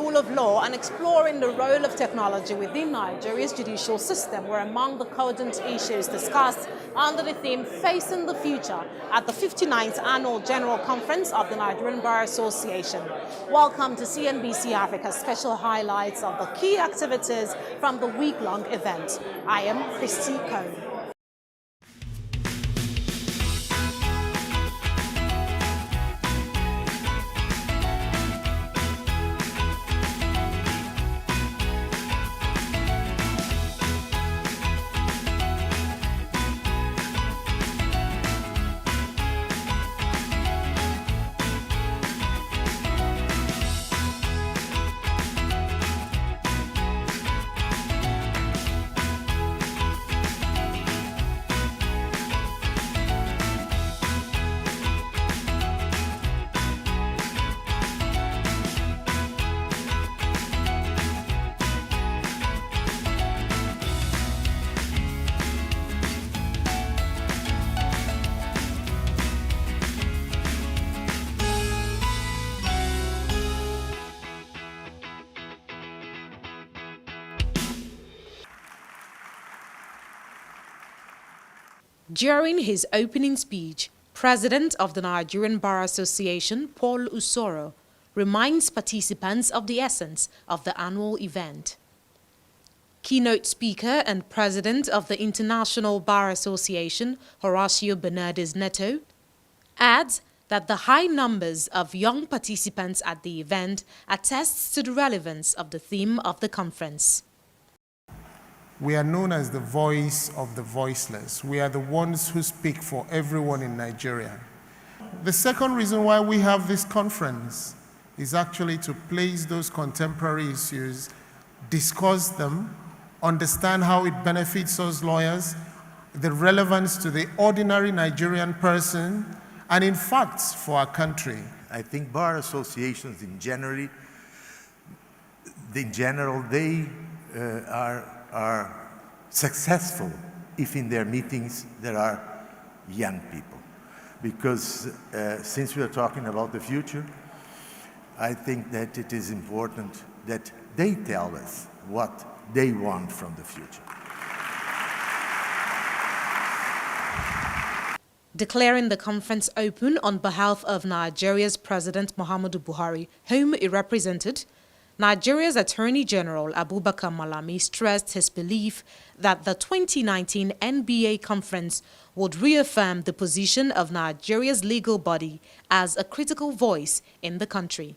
rule of law and exploring the role of technology within Nigeria's judicial system were among the cogent issues discussed under the theme Facing the Future at the 59th Annual General Conference of the Nigerian Bar Association. Welcome to CNBC Africa's special highlights of the key activities from the week-long event. I am Christy Cohn. During his opening speech, President of the Nigerian Bar Association, Paul Usoro, reminds participants of the essence of the annual event. Keynote speaker and President of the International Bar Association, Horacio Bernardes Neto, adds that the high numbers of young participants at the event attests to the relevance of the theme of the conference. We are known as the voice of the voiceless. We are the ones who speak for everyone in Nigeria. The second reason why we have this conference is actually to place those contemporary issues, discuss them, understand how it benefits us lawyers, the relevance to the ordinary Nigerian person, and in fact, for our country. I think bar associations in general, they are successful if in their meetings there are young people. Because since we are talking about the future, I think that it is important that they tell us what they want from the future. Declaring the conference open on behalf of Nigeria's President Muhammadu Buhari, whom he represented, Nigeria's Attorney General Abubakar Malami stressed his belief that the 2019 NBA conference would reaffirm the position of Nigeria's legal body as a critical voice in the country.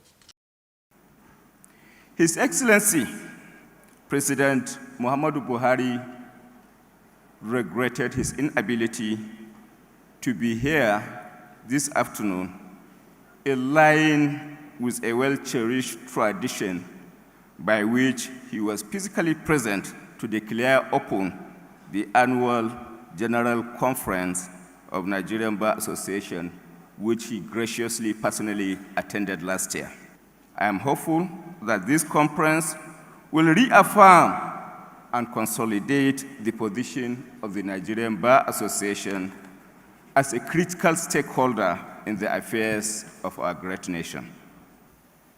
His Excellency, President Muhammadu Buhari, regretted his inability to be here this afternoon, in line with a well-cherished tradition by which he was physically present to declare open the annual General Conference of Nigerian Bar Association, which he graciously personally attended last year. I am hopeful that this conference will reaffirm and consolidate the position of the Nigerian Bar Association as a critical stakeholder in the affairs of our great nation.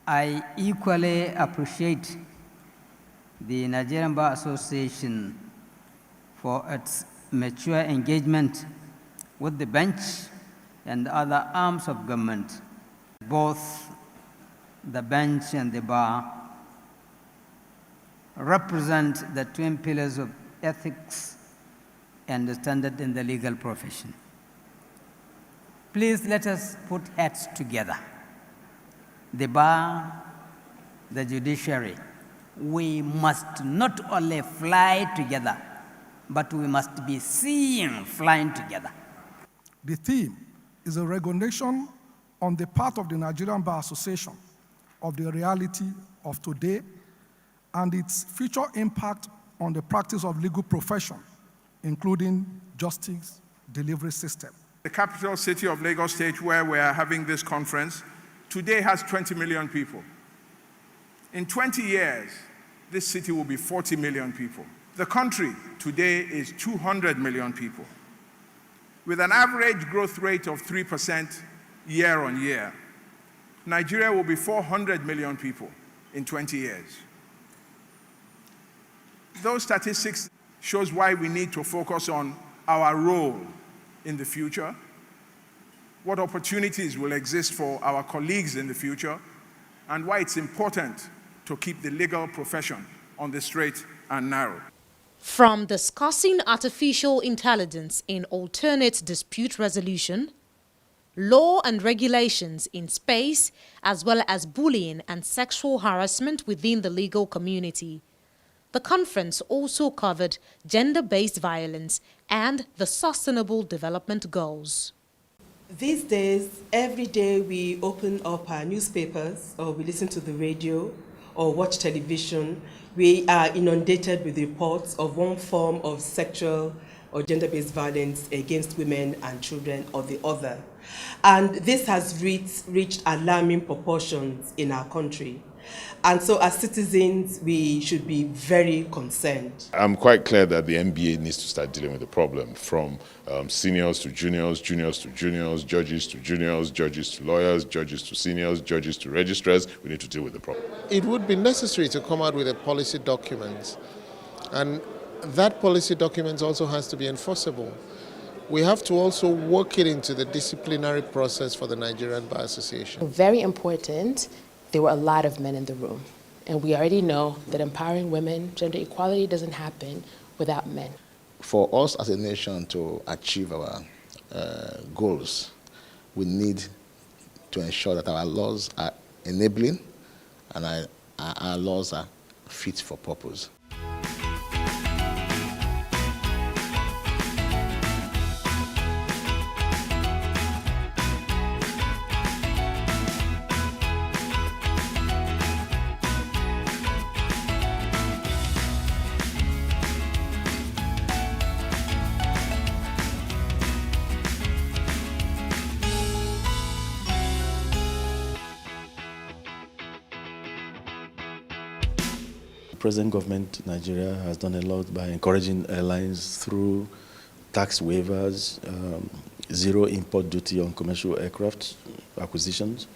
I equally appreciate the Nigerian Bar Association for its mature engagement with the bench and other arms of government. Both the bench and the bar represent the twin pillars of ethics and the standard in the legal profession. Please let us put heads together. The bar, the judiciary, we must not only fly together, but we must be seen flying together. The theme is a recognition on the part of the Nigerian Bar Association of the reality of today and its future impact on the practice of legal profession, including justice delivery system. The capital city of Lagos State, where we are having this conference, today has 20 million people. In 20 years, this city will be 40 million people. The country today is 200 million people, with an average growth rate of 3% year on year. Nigeria will be 400 million people in 20 years. Those statistics shows why we need to focus on our role in the future, what opportunities will exist for our colleagues in the future, and why it's important to keep the legal profession on the straight and narrow. From discussing artificial intelligence in alternate dispute resolution, law and regulations in space, as well as bullying and sexual harassment within the legal community. The conference also covered gender-based violence and the Sustainable Development Goals. These days, every day we open up our newspapers or we listen to the radio or watch television, we are inundated with reports of one form of sexual or gender-based violence against women and children or the other. And this has reached alarming proportions in our country. And so as citizens, we should be very concerned. I'm quite clear that the NBA needs to start dealing with the problem, from seniors to juniors, juniors to juniors, judges to juniors, judges to lawyers, judges to seniors, judges to registrars. We need to deal with the problem. It would be necessary to come out with a policy document, and that policy document also has to be enforceable. We have to also work it into the disciplinary process for the Nigerian Bar Association. Very important. There were a lot of men in the room, and we already know that empowering women, gender equality doesn't happen without men. For us as a nation to achieve our goals, we need to ensure that our laws are enabling and our laws are fit for purpose. The present government in Nigeria has done a lot by encouraging airlines through tax waivers, zero import duty on commercial aircraft acquisitions.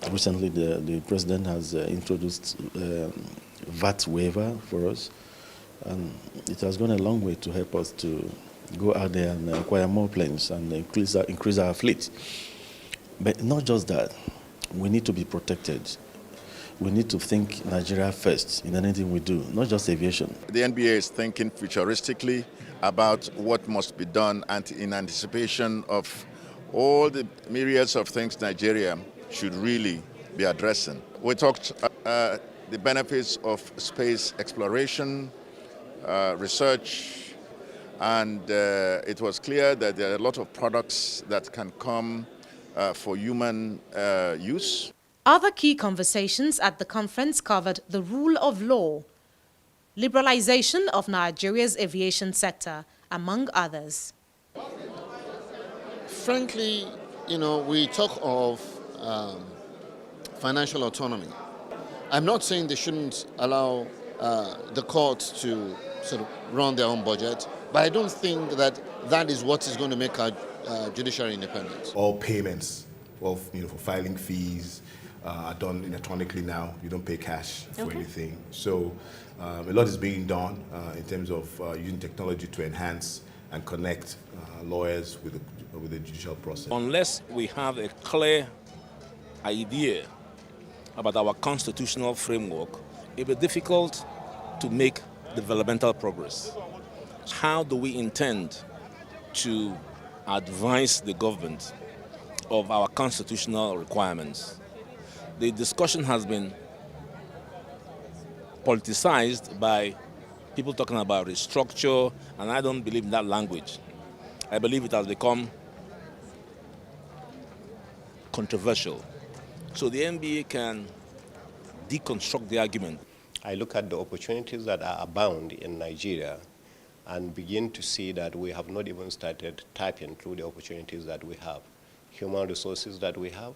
Recently, the president has introduced VAT waiver for us, and it has gone a long way to help us to go out there and acquire more planes and increase our fleet. But not just that, we need to be protected. We need to think Nigeria first in anything we do, not just aviation. The NBA is thinking futuristically about what must be done and in anticipation of all the myriads of things Nigeria should really be addressing. We talked the benefits of space exploration, research, and it was clear that there are a lot of products that can come for human use. Other key conversations at the conference covered the rule of law, liberalization of Nigeria's aviation sector, among others. Frankly, we talk of financial autonomy. I'm not saying they shouldn't allow the courts to sort of run their own budget, but I don't think that is what is going to make our judiciary independent. All payments for filing fees are done electronically now. You don't pay cash for anything. So a lot is being done in terms of using technology to enhance and connect lawyers with the judicial process. Unless we have a clear idea about our constitutional framework, it will be difficult to make developmental progress. How do we intend to advise the government of our constitutional requirements? The discussion has been politicized by people talking about restructure, and I don't believe in that language. I believe it has become controversial. So the NBA can deconstruct the argument. I look at the opportunities that are abound in Nigeria and begin to see that we have not even started tapping through the opportunities that we have. Human resources that we have,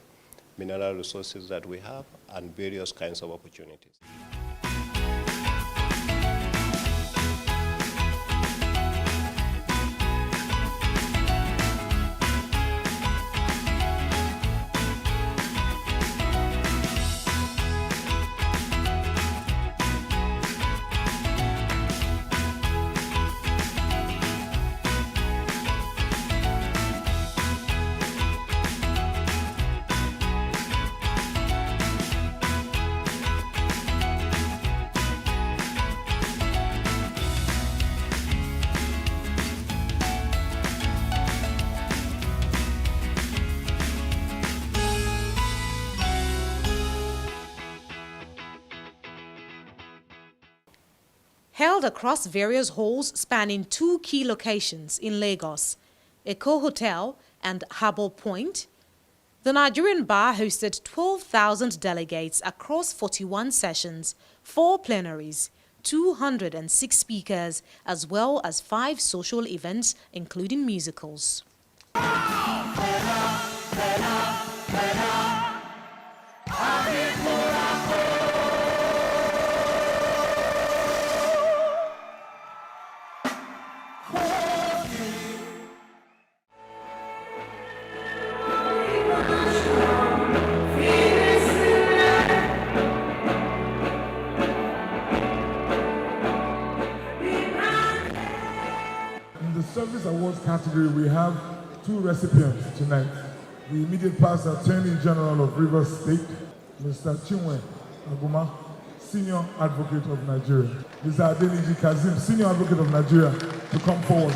mineral resources that we have, and various kinds of opportunities. held across various halls spanning 2 key locations in Lagos, Eco Hotel and Harbour Point. The Nigerian Bar hosted 12,000 delegates across 41 sessions, 4 plenaries, 206 speakers, as well as 5 social events, including musicals. In the Service Awards category, we have 2 recipients tonight. The immediate past Attorney General of Rivers State, Mr. Chinwe Aguma, Senior Advocate of Nigeria. Mr. Adeniji Kazim, Senior Advocate of Nigeria, to come forward.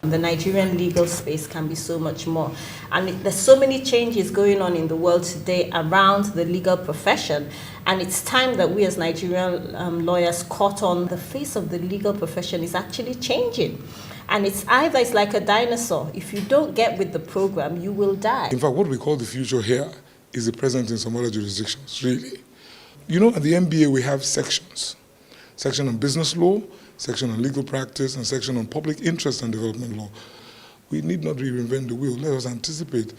The Nigerian legal space can be so much more. And there's so many changes going on in the world today around the legal profession. And it's time that we as Nigerian lawyers caught on the face of the legal profession is actually changing. And it's like a dinosaur. If you don't get with the program, you will die. In fact, what we call the future here is the present in some other jurisdictions, really. You know, at the MBA, we have sections. Section on business law, section on legal practice, and section on public interest and development law. We need not reinvent the wheel. Let us anticipate.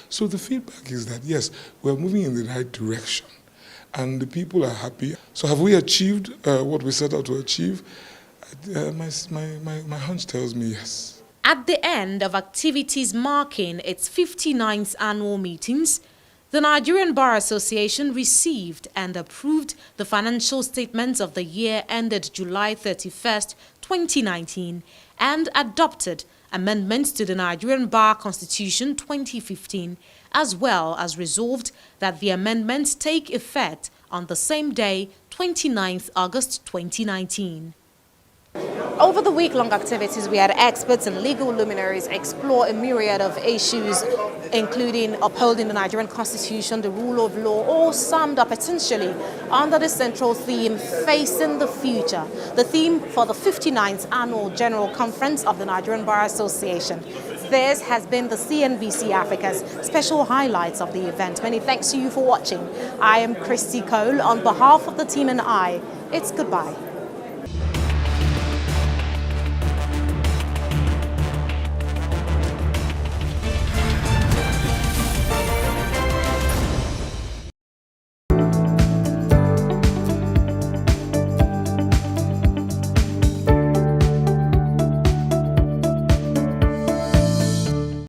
So the feedback is that, yes, we're moving in the right direction, and the people are happy. So have we achieved what we set out to achieve? My hunch tells me yes. At the end of activities marking its 59th annual meetings, the Nigerian Bar Association received and approved the financial statements of the year ended July 31st, 2019, and adopted amendments to the Nigerian Bar Constitution 2015, as well as resolved that the amendments take effect on the same day, 29th August 2019. Over the week-long activities, we had experts and legal luminaries explore a myriad of issues, including upholding the Nigerian Constitution, the rule of law, all summed up essentially under the central theme, Facing the Future, the theme for the 59th Annual General Conference of the Nigerian Bar Association. This has been the CNBC Africa's special highlights of the event. Many thanks to you for watching. I am Christy Cole. On behalf of the team and I, it's goodbye.